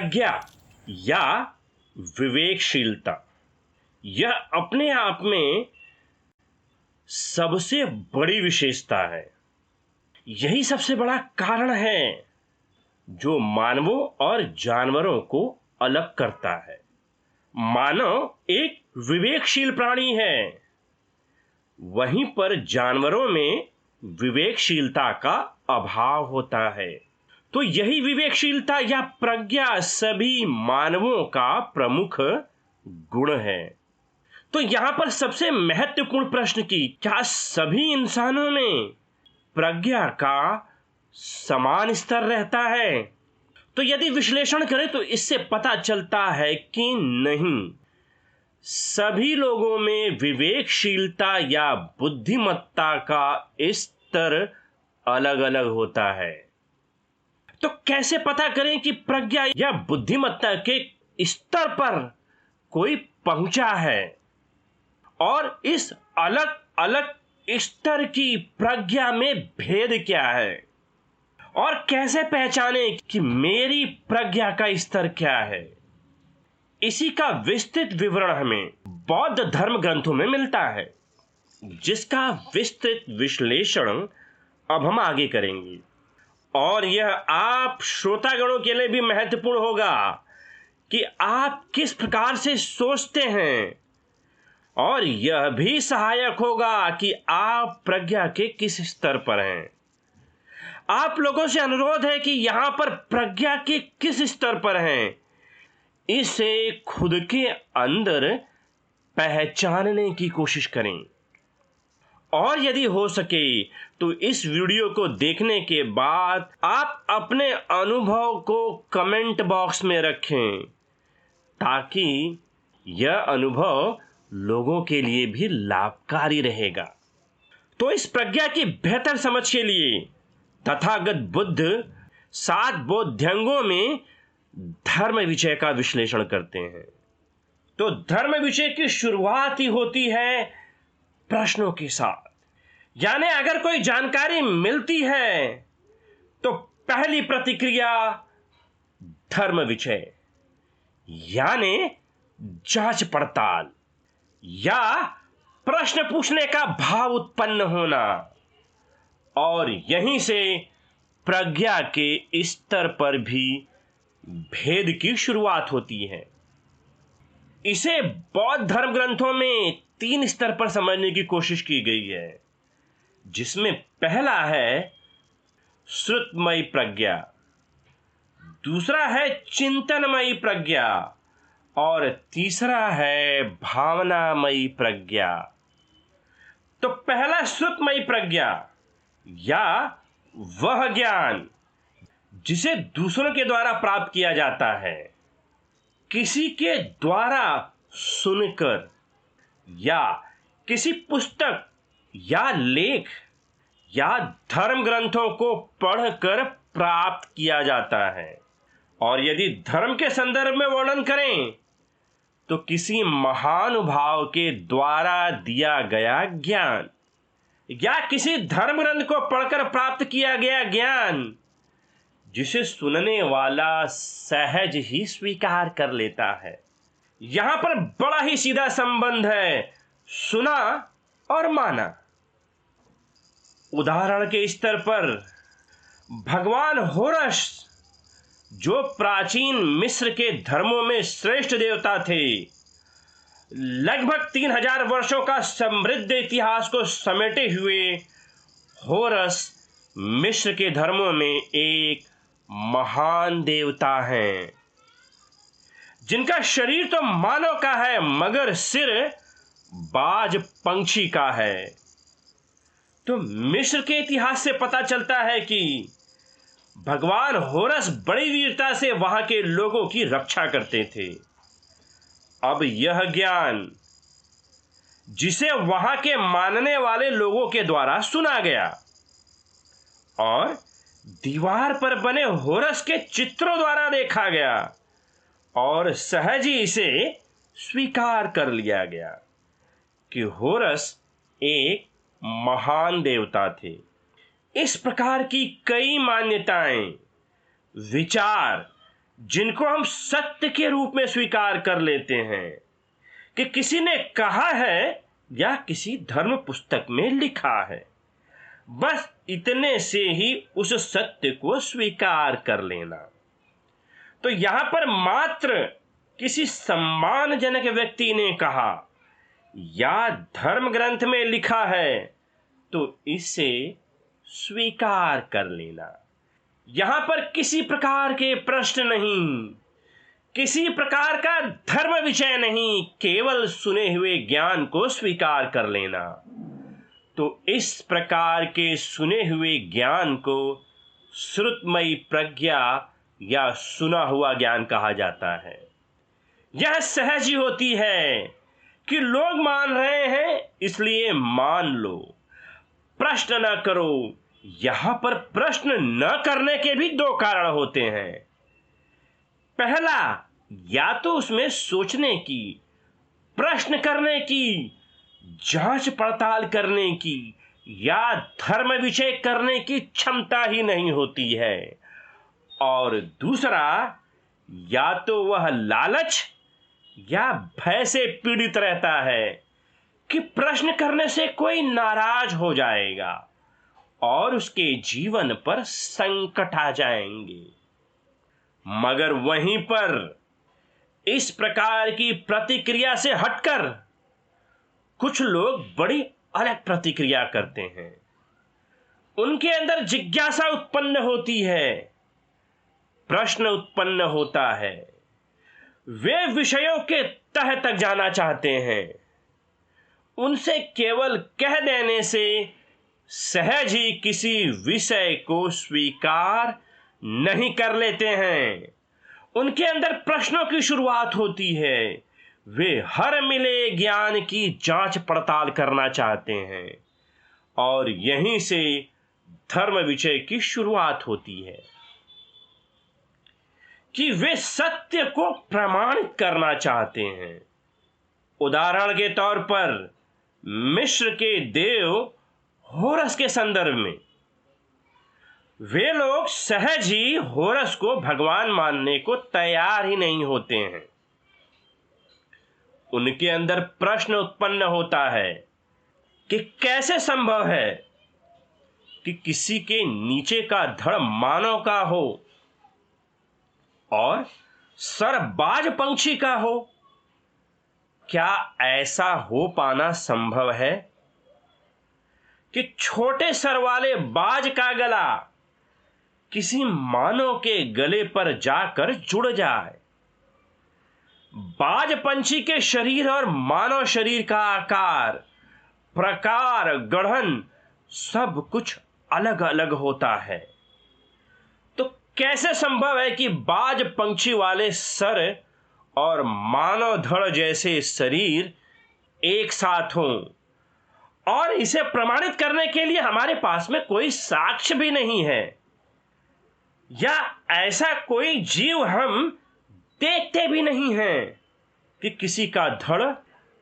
प्रज्ञा या विवेकशीलता, यह अपने आप में सबसे बड़ी विशेषता है। यही सबसे बड़ा कारण है जो मानवों और जानवरों को अलग करता है। मानव एक विवेकशील प्राणी है, वहीं पर जानवरों में विवेकशीलता का अभाव होता है। तो यही विवेकशीलता या प्रज्ञा सभी मानवों का प्रमुख गुण है। तो यहां पर सबसे महत्वपूर्ण प्रश्न कि क्या सभी इंसानों में प्रज्ञा का समान स्तर रहता है? तो यदि विश्लेषण करें तो इससे पता चलता है कि नहीं, सभी लोगों में विवेकशीलता या बुद्धिमत्ता का स्तर अलग अलग होता है। तो कैसे पता करें कि प्रज्ञा या बुद्धिमत्ता के स्तर पर कोई पहुंचा है और इस अलग अलग स्तर की प्रज्ञा में भेद क्या है, और कैसे पहचाने कि मेरी प्रज्ञा का स्तर क्या है? इसी का विस्तृत विवरण हमें बौद्ध धर्म ग्रंथों में मिलता है, जिसका विस्तृत विश्लेषण अब हम आगे करेंगे। और यह आप श्रोतागणों के लिए भी महत्वपूर्ण होगा कि आप किस प्रकार से सोचते हैं, और यह भी सहायक होगा कि आप प्रज्ञा के किस स्तर पर हैं। आप लोगों से अनुरोध है कि यहां पर प्रज्ञा के किस स्तर पर हैं, इसे खुद के अंदर पहचानने की कोशिश करें। और यदि हो सके तो इस वीडियो को देखने के बाद आप अपने अनुभव को कमेंट बॉक्स में रखें, ताकि यह अनुभव लोगों के लिए भी लाभकारी रहेगा। तो इस प्रज्ञा की बेहतर समझ के लिए तथागत बुद्ध 7 बोध्यंगों में धर्म विषय का विश्लेषण करते हैं। तो धर्म विषय की शुरुआत ही होती है प्रश्नों के साथ। यानी अगर कोई जानकारी मिलती है तो पहली प्रतिक्रिया धर्म विषय यानी जांच पड़ताल या प्रश्न पूछने का भाव उत्पन्न होना, और यहीं से प्रज्ञा के स्तर पर भी भेद की शुरुआत होती है। इसे बौद्ध धर्म ग्रंथों में 3 स्तर पर समझने की कोशिश की गई है, जिसमें पहला है श्रुतमयी प्रज्ञा, दूसरा है चिंतनमयी प्रज्ञा, और तीसरा है भावनामयी प्रज्ञा। तो पहला श्रुतमयी प्रज्ञा या वह ज्ञान जिसे दूसरों के द्वारा प्राप्त किया जाता है, किसी के द्वारा सुनकर या किसी पुस्तक या लेख या धर्म ग्रंथों को पढ़कर प्राप्त किया जाता है। और यदि धर्म के संदर्भ में वर्णन करें तो किसी महानुभाव के द्वारा दिया गया ज्ञान या किसी धर्म ग्रंथ को पढ़कर प्राप्त किया गया ज्ञान, जिसे सुनने वाला सहज ही स्वीकार कर लेता है। यहां पर बड़ा ही सीधा संबंध है सुना और माना। उदाहरण के स्तर पर भगवान होरस, जो प्राचीन मिस्र के धर्मों में श्रेष्ठ देवता थे, लगभग 3000 वर्षों का समृद्ध इतिहास को समेटे हुए होरस मिस्र के धर्मों में एक महान देवता हैं, जिनका शरीर तो मानव का है मगर सिर बाज पंछी का है। तो मिस्र के इतिहास से पता चलता है कि भगवान होरस बड़ी वीरता से वहां के लोगों की रक्षा करते थे। अब यह ज्ञान जिसे वहां के मानने वाले लोगों के द्वारा सुना गया और दीवार पर बने होरस के चित्रों द्वारा देखा गया और सहज ही इसे स्वीकार कर लिया गया कि होरस एक महान देवता थे। इस प्रकार की कई मान्यताएं, विचार जिनको हम सत्य के रूप में स्वीकार कर लेते हैं कि किसी ने कहा है या किसी धर्म पुस्तक में लिखा है, बस इतने से ही उस सत्य को स्वीकार कर लेना। तो यहां पर मात्र किसी सम्मानजनक व्यक्ति ने कहा या धर्म ग्रंथ में लिखा है तो इसे स्वीकार कर लेना। यहां पर किसी प्रकार के प्रश्न नहीं, किसी प्रकार का धर्म विषय नहीं, केवल सुने हुए ज्ञान को स्वीकार कर लेना। तो इस प्रकार के सुने हुए ज्ञान को श्रुतमयी प्रज्ञा या सुना हुआ ज्ञान कहा जाता है। यह सहज ही होती है कि लोग मान रहे हैं इसलिए मान लो, प्रश्न न करो। यहां पर प्रश्न न करने के भी दो कारण होते हैं। पहला, या तो उसमें सोचने की, प्रश्न करने की, जांच पड़ताल करने की या धर्म विषय करने की क्षमता ही नहीं होती है। और दूसरा, या तो वह लालच या भय से पीड़ित रहता है कि प्रश्न करने से कोई नाराज हो जाएगा और उसके जीवन पर संकट आ जाएंगे। मगर वहीं पर इस प्रकार की प्रतिक्रिया से हटकर कुछ लोग बड़ी अलग प्रतिक्रिया करते हैं। उनके अंदर जिज्ञासा उत्पन्न होती है, प्रश्न उत्पन्न होता है, वे विषयों के तह तक जाना चाहते हैं। उनसे केवल कह देने से सहज ही किसी विषय को स्वीकार नहीं कर लेते हैं। उनके अंदर प्रश्नों की शुरुआत होती है। वे हर मिले ज्ञान की जांच पड़ताल करना चाहते हैं और यहीं से धर्म विषय की शुरुआत होती है कि वे सत्य को प्रमाणित करना चाहते हैं। उदाहरण के तौर पर मिस्र के देव होरस के संदर्भ में वे लोग सहज ही होरस को भगवान मानने को तैयार ही नहीं होते हैं। उनके अंदर प्रश्न उत्पन्न होता है कि कैसे संभव है कि किसी के नीचे का धड़ मानव का हो और सर बाज पंछी का हो। क्या ऐसा हो पाना संभव है कि छोटे सर वाले बाज का गला किसी मानव के गले पर जाकर जुड़ जाए? बाज पंछी के शरीर और मानव शरीर का आकार, प्रकार, गठन सब कुछ अलग अलग होता है। तो कैसे संभव है कि बाज पंछी वाले सर और मानव धड़ जैसे शरीर एक साथ हों? और इसे प्रमाणित करने के लिए हमारे पास में कोई साक्ष्य भी नहीं है या ऐसा कोई जीव हम देखते भी नहीं हैं कि किसी का धड़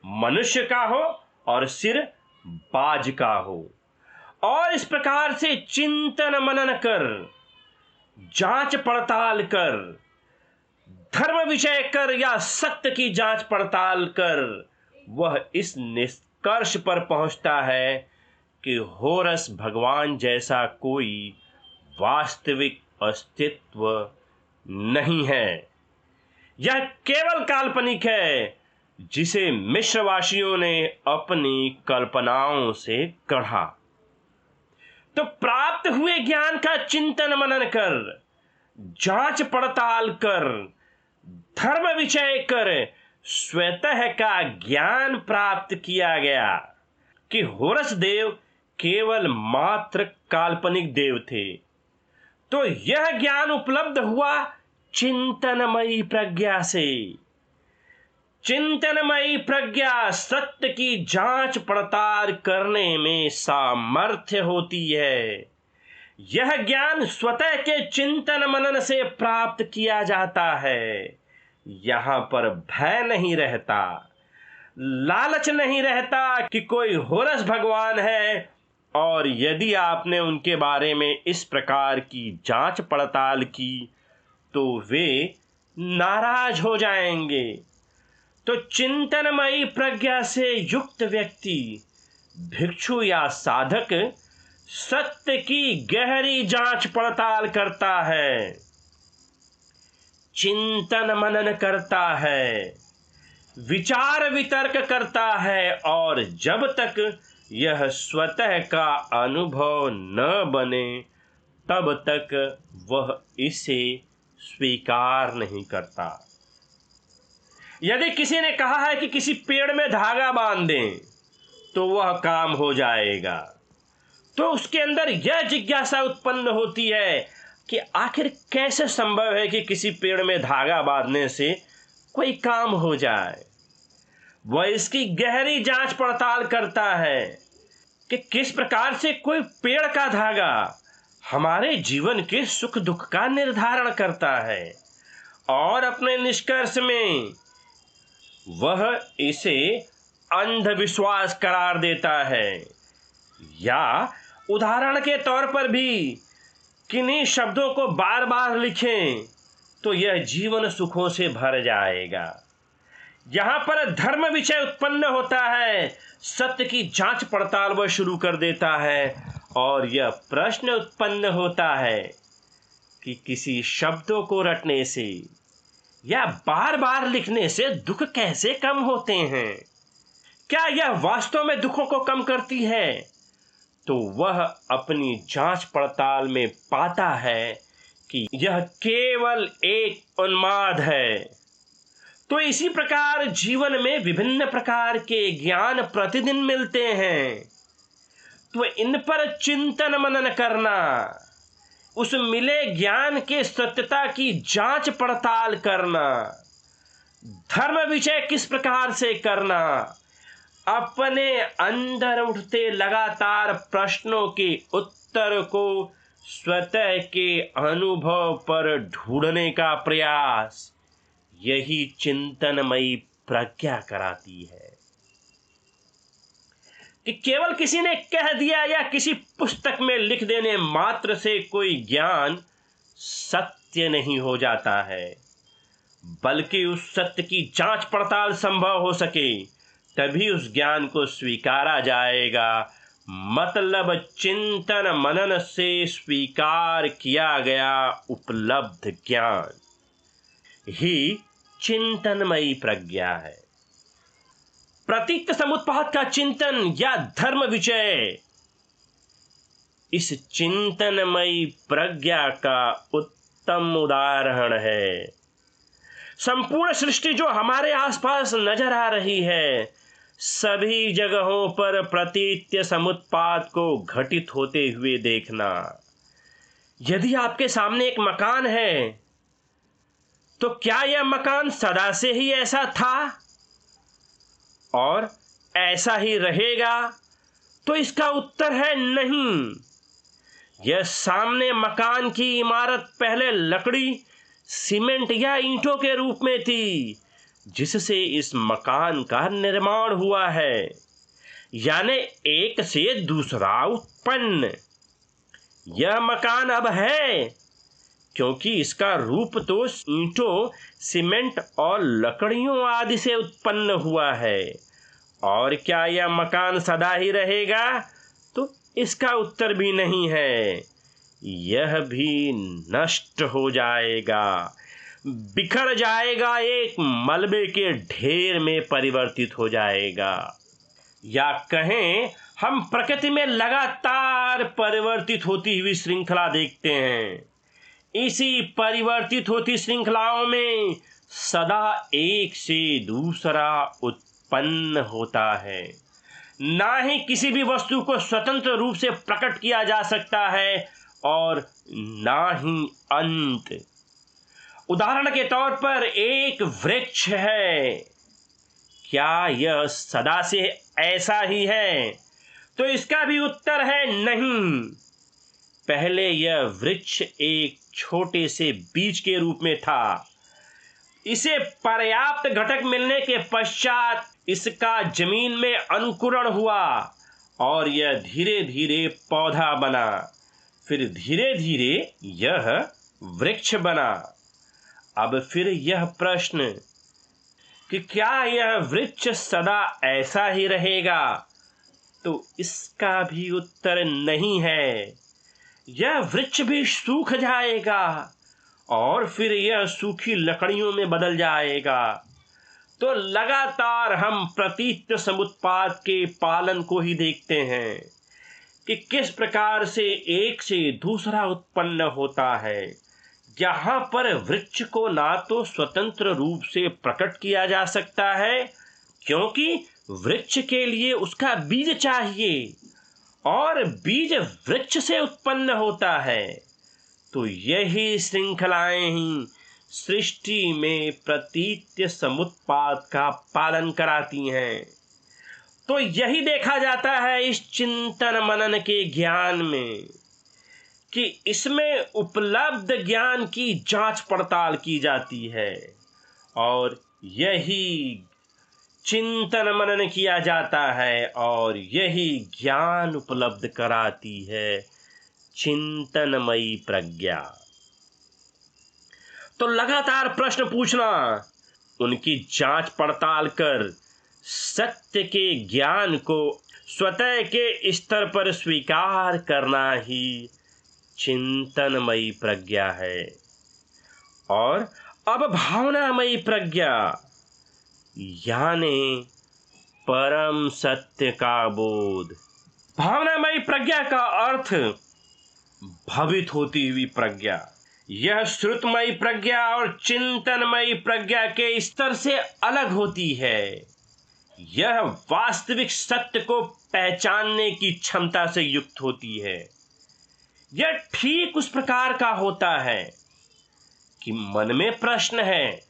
मनुष्य का हो और सिर बाज का हो। और इस प्रकार से चिंतन मनन कर, जांच पड़ताल कर, धर्म विषय कर या सत्य की जांच पड़ताल कर वह इस निष्कर्ष पर पहुंचता है कि होरस भगवान जैसा कोई वास्तविक अस्तित्व नहीं है। यह केवल काल्पनिक है जिसे मिस्रवासियों ने अपनी कल्पनाओं से गढ़ा। तो प्राप्त हुए ज्ञान का चिंतन मनन कर, जांच पड़ताल कर, धर्म विषय कर स्वतः का ज्ञान प्राप्त किया गया कि होरस देव केवल मात्र काल्पनिक देव थे। तो यह ज्ञान उपलब्ध हुआ चिंतनमयी प्रज्ञा से। चिंतनमयी प्रज्ञा सत्य की जांच पड़ताल करने में सामर्थ्य होती है। यह ज्ञान स्वतः के चिंतन मनन से प्राप्त किया जाता है। यहां पर भय नहीं रहता, लालच नहीं रहता कि कोई होरस भगवान है और यदि आपने उनके बारे में इस प्रकार की जांच पड़ताल की तो वे नाराज हो जाएंगे। तो चिंतनमयी प्रज्ञा से युक्त व्यक्ति, भिक्षु या साधक, सत्य की गहरी जांच पड़ताल करता है, चिंतन मनन करता है, विचार वितर्क करता है, और जब तक यह स्वतः का अनुभव न बने तब तक वह इसे स्वीकार नहीं करता। यदि किसी ने कहा है कि किसी पेड़ में धागा बांध दें तो वह काम हो जाएगा, तो उसके अंदर यह जिज्ञासा उत्पन्न होती है कि आखिर कैसे संभव है कि किसी पेड़ में धागा बांधने से कोई काम हो जाए। वह इसकी गहरी जांच पड़ताल करता है कि किस प्रकार से कोई पेड़ का धागा हमारे जीवन के सुख दुख का निर्धारण करता है, और अपने निष्कर्ष में वह इसे अंधविश्वास करार देता है। या उदाहरण के तौर पर भी किन्हीं शब्दों को बार बार लिखें तो यह जीवन सुखों से भर जाएगा। यहाँ पर धर्म विषय उत्पन्न होता है, सत्य की जांच पड़ताल वह शुरू कर देता है, और यह प्रश्न उत्पन्न होता है कि किसी शब्दों को रटने से या बार बार लिखने से दुख कैसे कम होते हैं? क्या यह वास्तव में दुखों को कम करती है? तो वह अपनी जांच पड़ताल में पाता है कि यह केवल एक उन्माद है। तो इसी प्रकार जीवन में विभिन्न प्रकार के ज्ञान प्रतिदिन मिलते हैं, तो इन पर चिंतन मनन करना, उस मिले ज्ञान के सत्यता की जांच पड़ताल करना, धर्म विषय किस प्रकार से करना, अपने अंदर उठते लगातार प्रश्नों के उत्तर को स्वतः के अनुभव पर ढूंढने का प्रयास, यही चिंतनमयी प्रज्ञा कराती है। कि केवल किसी ने कह दिया या किसी पुस्तक में लिख देने मात्र से कोई ज्ञान सत्य नहीं हो जाता है, बल्कि उस सत्य की जांच पड़ताल संभव हो सके तभी उस ज्ञान को स्वीकारा जाएगा। मतलब चिंतन मनन से स्वीकार किया गया उपलब्ध ज्ञान ही चिंतनमयी प्रज्ञा है। प्रतीक समुत्पाद का चिंतन या धर्म विषय इस चिंतनमयी प्रज्ञा का उत्तम उदाहरण है। संपूर्ण सृष्टि जो हमारे आसपास नजर आ रही है, सभी जगहों पर प्रतीत्य समुत्पाद को घटित होते हुए देखना। यदि आपके सामने एक मकान है, तो क्या यह मकान सदा से ही ऐसा था और ऐसा ही रहेगा? तो इसका उत्तर है नहीं। यह सामने मकान की इमारत पहले लकड़ी, सीमेंट या ईंटों के रूप में थी, जिससे इस मकान का निर्माण हुआ है, यानी एक से दूसरा उत्पन्न। यह मकान अब है क्योंकि इसका रूप तो ईंटों, सीमेंट और लकड़ियों आदि से उत्पन्न हुआ है। और क्या यह मकान सदा ही रहेगा? तो इसका उत्तर भी नहीं है। यह भी नष्ट हो जाएगा, बिखर जाएगा, एक मलबे के ढेर में परिवर्तित हो जाएगा। या कहें हम प्रकृति में लगातार परिवर्तित होती हुई श्रृंखला देखते हैं। इसी परिवर्तित होती श्रृंखलाओं में सदा एक से दूसरा उत्पन्न होता है। ना ही किसी भी वस्तु को स्वतंत्र रूप से प्रकट किया जा सकता है और ना ही अंत। उदाहरण के तौर पर एक वृक्ष है, क्या यह सदा से ऐसा ही है? तो इसका भी उत्तर है नहीं। पहले यह वृक्ष एक छोटे से बीज के रूप में था। इसे पर्याप्त घटक मिलने के पश्चात इसका जमीन में अंकुरण हुआ और यह धीरे धीरे पौधा बना, फिर धीरे धीरे यह वृक्ष बना। अब फिर यह प्रश्न कि क्या यह वृक्ष सदा ऐसा ही रहेगा, तो इसका भी उत्तर नहीं है। यह वृक्ष भी सूख जाएगा और फिर यह सूखी लकड़ियों में बदल जाएगा। तो लगातार हम प्रतीत समुत्पाद के पालन को ही देखते हैं कि किस प्रकार से एक से दूसरा उत्पन्न होता है। यहाँ पर वृक्ष को ना तो स्वतंत्र रूप से प्रकट किया जा सकता है, क्योंकि वृक्ष के लिए उसका बीज चाहिए और बीज वृक्ष से उत्पन्न होता है। तो यही श्रृंखलाएं ही सृष्टि में प्रतीत्य समुत्पाद का पालन कराती हैं। तो यही देखा जाता है इस चिंतन मनन के ज्ञान में कि इसमें उपलब्ध ज्ञान की जांच पड़ताल की जाती है और यही चिंतन मनन किया जाता है और यही ज्ञान उपलब्ध कराती है चिंतनमयी प्रज्ञा। तो लगातार प्रश्न पूछना, उनकी जांच पड़ताल कर सत्य के ज्ञान को स्वतः के स्तर पर स्वीकार करना ही चिंतनमयी प्रज्ञा है। और अब भावनामयी प्रज्ञा यानी परम सत्य का बोध। भावनामयी प्रज्ञा का अर्थ भवित होती हुई प्रज्ञा। यह श्रुतमयी प्रज्ञा और चिंतनमयी प्रज्ञा के स्तर से अलग होती है। यह वास्तविक सत्य को पहचानने की क्षमता से युक्त होती है। यह ठीक उस प्रकार का होता है कि मन में प्रश्न है,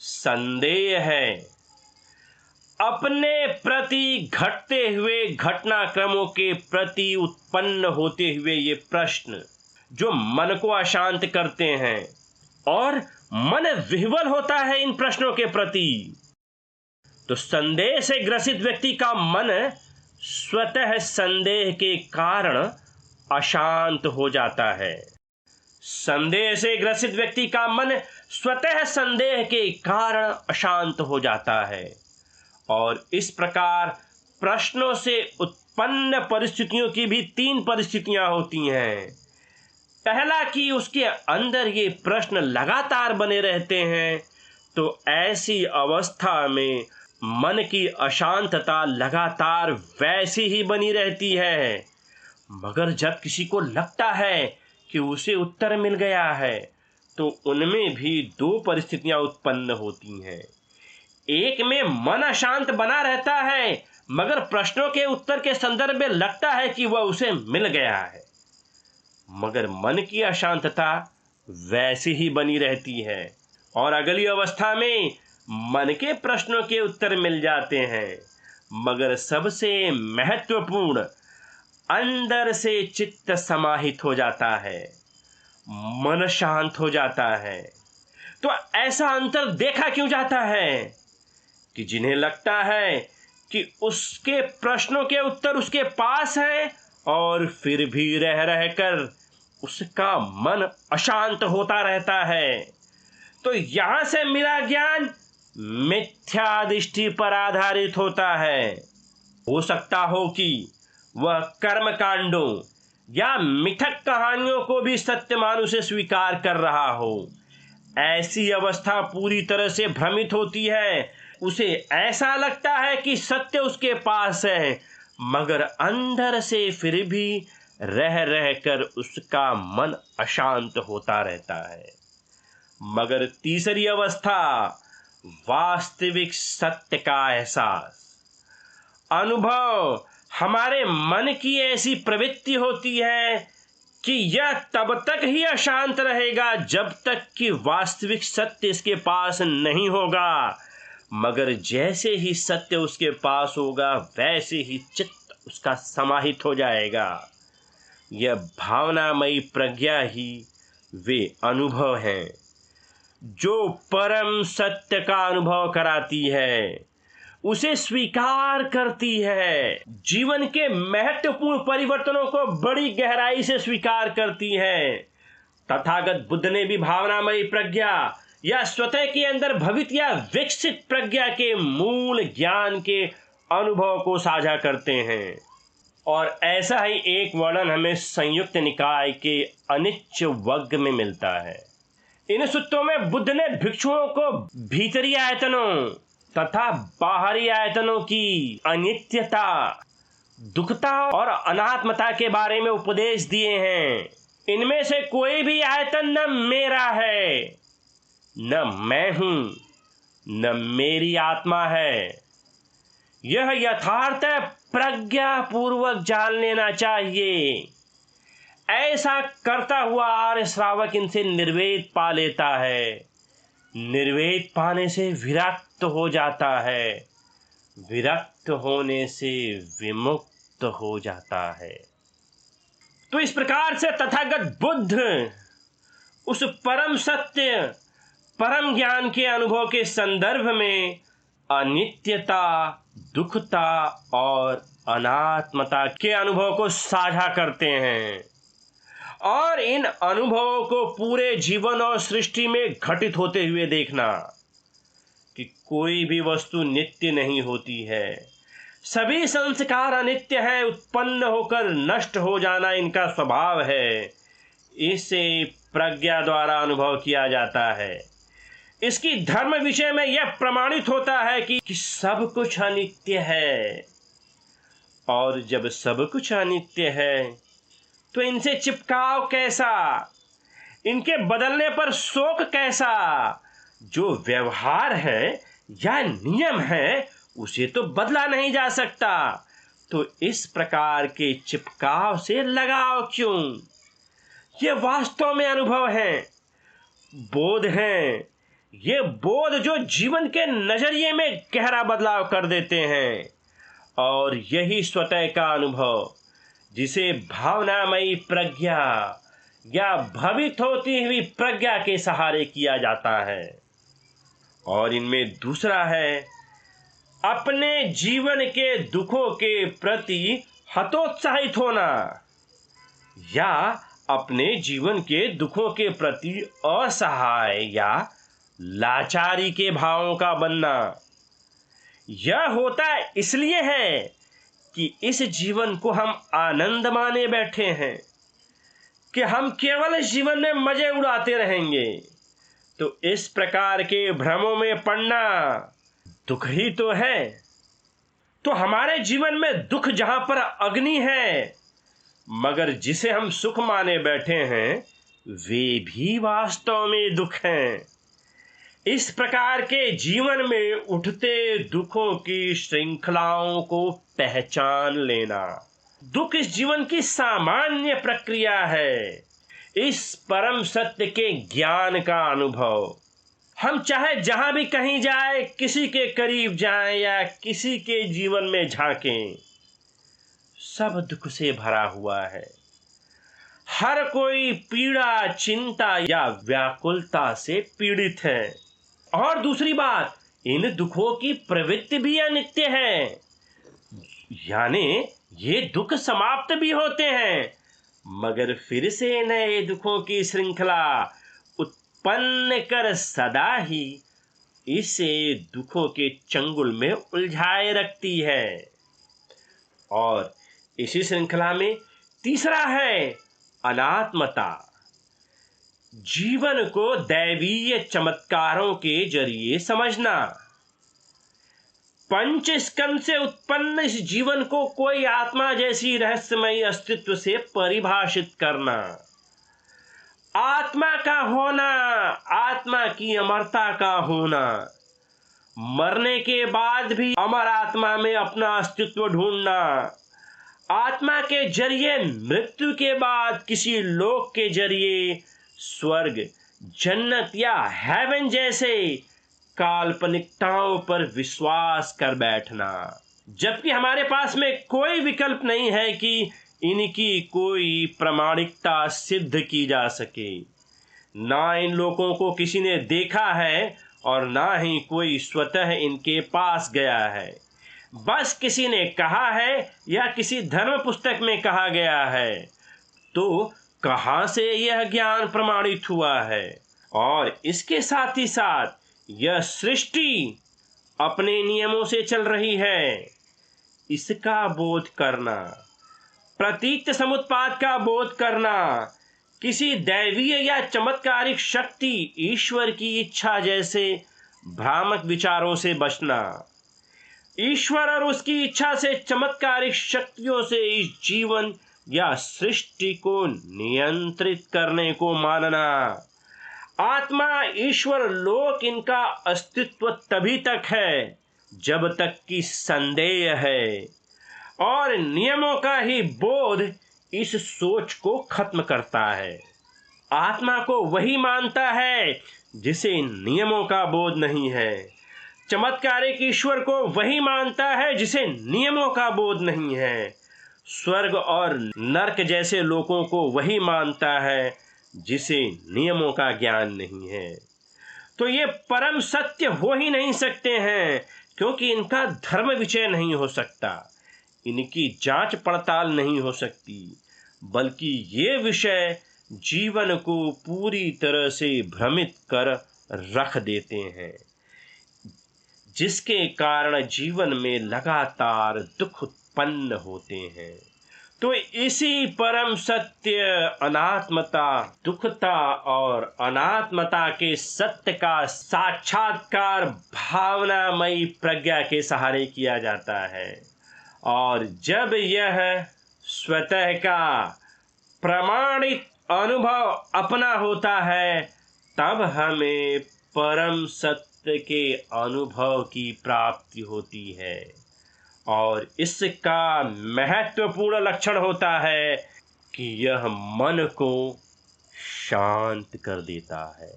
संदेह है, अपने प्रति घटते हुए घटनाक्रमों के प्रति उत्पन्न होते हुए ये प्रश्न जो मन को अशांत करते हैं और मन विह्वल होता है इन प्रश्नों के प्रति। तो संदेह से ग्रसित व्यक्ति का मन स्वतः संदेह के कारण अशांत हो जाता है। संदेह से ग्रसित व्यक्ति का मन स्वतः संदेह के कारण अशांत हो जाता है। और इस प्रकार प्रश्नों से उत्पन्न परिस्थितियों की भी 3 परिस्थितियां होती हैं। पहला कि उसके अंदर ये प्रश्न लगातार बने रहते हैं, तो ऐसी अवस्था में मन की अशांतता लगातार वैसी ही बनी रहती है। मगर जब किसी को लगता है कि उसे उत्तर मिल गया है, तो उनमें भी 2 परिस्थितियां उत्पन्न होती हैं। एक में मन अशांत बना रहता है, मगर प्रश्नों के उत्तर के संदर्भ में लगता है कि वह उसे मिल गया है, मगर मन की अशांतता वैसी ही बनी रहती है। और अगली अवस्था में मन के प्रश्नों के उत्तर मिल जाते हैं, मगर सबसे महत्वपूर्ण अंदर से चित्त समाहित हो जाता है, मन शांत हो जाता है। तो ऐसा अंतर देखा क्यों जाता है कि जिन्हें लगता है कि उसके प्रश्नों के उत्तर उसके पास हैं और फिर भी रह रहकर उसका मन अशांत होता रहता है। तो यहां से मेरा ज्ञान मिथ्या दृष्टि पर आधारित होता है। हो सकता हो कि वह कर्म कांडों या मिथक कहानियों को भी सत्य मानुष स्वीकार कर रहा हो। ऐसी अवस्था पूरी तरह से भ्रमित होती है। उसे ऐसा लगता है कि सत्य उसके पास है, मगर अंदर से फिर भी रह रहकर उसका मन अशांत होता रहता है। मगर तीसरी अवस्था वास्तविक सत्य का एहसास, अनुभव हमारे मन की ऐसी प्रवृत्ति होती है कि यह तब तक ही अशांत रहेगा जब तक कि वास्तविक सत्य इसके पास नहीं होगा, मगर जैसे ही सत्य उसके पास होगा वैसे ही चित्त उसका समाहित हो जाएगा। यह भावनामयी प्रज्ञा ही वे अनुभव हैं जो परम सत्य का अनुभव कराती है, उसे स्वीकार करती है, जीवन के महत्वपूर्ण परिवर्तनों को बड़ी गहराई से स्वीकार करती है। तथागत बुद्ध ने भी भावनामयी प्रज्ञा या स्वतः के अंदर भवित या विकसित प्रज्ञा के मूल ज्ञान के अनुभव को साझा करते हैं। और ऐसा ही एक वर्णन हमें संयुक्त निकाय के अनिच्च वर्ग में मिलता है। इन सूत्रों में बुद्ध ने भिक्षुओं को भीतरी आयतनों तथा बाहरी आयतनों की अनित्यता, दुखता और अनात्मता के बारे में उपदेश दिए हैं। इनमें से कोई भी आयतन न मेरा है, न मैं हूं, न मेरी आत्मा है। यह यथार्थ प्रज्ञा पूर्वक जान लेना चाहिए। ऐसा करता हुआ आर्य श्रावक इनसे निर्वेद पा लेता है। निर्वेद पाने से विरक्त हो जाता है, विरक्त होने से विमुक्त हो जाता है। तो इस प्रकार से तथागत बुद्ध उस परम सत्य, परम ज्ञान के अनुभव के संदर्भ में अनित्यता, दुखता और अनात्मता के अनुभव को साझा करते हैं। और इन अनुभवों को पूरे जीवन और सृष्टि में घटित होते हुए देखना कि कोई भी वस्तु नित्य नहीं होती है। सभी संस्कार अनित्य है, उत्पन्न होकर नष्ट हो जाना इनका स्वभाव है। इसे प्रज्ञा द्वारा अनुभव किया जाता है। इसकी धर्म विषय में यह प्रमाणित होता है कि सब कुछ अनित्य है। और जब सब कुछ अनित्य है तो इनसे चिपकाव कैसा, इनके बदलने पर शोक कैसा। जो व्यवहार है या नियम है उसे तो बदला नहीं जा सकता, तो इस प्रकार के चिपकाव से लगाव क्यों। ये वास्तव में अनुभव है, बोध है। ये बोध जो जीवन के नजरिए में गहरा बदलाव कर देते हैं। और यही स्वतः का अनुभव, जिसे भावनामयी प्रज्ञा या भवित होती हुई प्रज्ञा के सहारे किया जाता है। और इनमें दूसरा है अपने जीवन के दुखों के प्रति हतोत्साहित होना या अपने जीवन के दुखों के प्रति असहाय या लाचारी के भावों का बनना। यह होता इसलिए है कि इस जीवन को हम आनंद माने बैठे हैं कि हम केवल इस जीवन में मजे उड़ाते रहेंगे। तो इस प्रकार के भ्रमों में पड़ना दुख ही तो है। तो हमारे जीवन में दुख जहां पर अग्नि है, मगर जिसे हम सुख माने बैठे हैं वे भी वास्तव में दुख हैं। इस प्रकार के जीवन में उठते दुखों की श्रृंखलाओं को पहचान लेना, दुख इस जीवन की सामान्य प्रक्रिया है। इस परम सत्य के ज्ञान का अनुभव हम चाहे जहां भी कहीं जाए, किसी के करीब जाएं या किसी के जीवन में झांकें, सब दुख से भरा हुआ है। हर कोई पीड़ा, चिंता या व्याकुलता से पीड़ित है। और दूसरी बात, इन दुखों की प्रवृत्ति भी अनित्य है, यानी ये दुख समाप्त भी होते हैं, मगर फिर से नए दुखों की श्रृंखला उत्पन्न कर सदा ही इसे दुखों के चंगुल में उलझाए रखती है। और इसी श्रृंखला में तीसरा है अनात्मता। जीवन को दैवीय चमत्कारों के जरिए समझना, पंच स्कंद से उत्पन्न इस जीवन को कोई आत्मा जैसी रहस्यमयी अस्तित्व से परिभाषित करना, आत्मा का होना, आत्मा की अमरता का होना, मरने के बाद भी अमर आत्मा में अपना अस्तित्व ढूंढना, आत्मा के जरिए मृत्यु के बाद किसी लोक के जरिए स्वर्ग, जन्नत या हेवन जैसे काल्पनिकताओं पर विश्वास कर बैठना, जबकि हमारे पास में कोई विकल्प नहीं है कि इनकी कोई प्रामाणिकता सिद्ध की जा सके। ना इन लोगों को किसी ने देखा है और ना ही कोई स्वतः इनके पास गया है। बस किसी ने कहा है या किसी धर्म पुस्तक में कहा गया है। तो कहां से यह ज्ञान प्रमाणित हुआ है? और इसके साथ ही साथ यह सृष्टि अपने नियमों से चल रही है, इसका बोध करना, प्रतीत समुत्पाद का बोध करना, किसी दैवीय या चमत्कारिक शक्ति, ईश्वर की इच्छा जैसे भ्रामक विचारों से बचना, ईश्वर और उसकी इच्छा से चमत्कारिक शक्तियों से इस जीवन या सृष्टि को नियंत्रित करने को मानना, आत्मा, ईश्वर, लोक, इनका अस्तित्व तभी तक है जब तक कि संदेह है, और नियमों का ही बोध इस सोच को खत्म करता है। आत्मा को वही मानता है जिसे नियमों का बोध नहीं है, चमत्कारिक ईश्वर को वही मानता है जिसे नियमों का बोध नहीं है, स्वर्ग और नरक जैसे लोगों को वही मानता है जिसे नियमों का ज्ञान नहीं है। तो ये परम सत्य हो ही नहीं सकते हैं, क्योंकि इनका धर्म विषय नहीं हो सकता, इनकी जांच पड़ताल नहीं हो सकती, बल्कि ये विषय जीवन को पूरी तरह से भ्रमित कर रख देते हैं, जिसके कारण जीवन में लगातार दुख उत्पन्न होते हैं। तो इसी परम सत्य अनात्मता, दुखता और अनात्मता के सत्य का साक्षात्कार भावनामयी प्रज्ञा के सहारे किया जाता है, और जब यह स्वतः का प्रमाणित अनुभव अपना होता है, तब हमें परम सत्य के अनुभव की प्राप्ति होती है, और इसका महत्वपूर्ण लक्षण होता है कि यह मन को शांत कर देता है।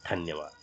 धन्यवाद।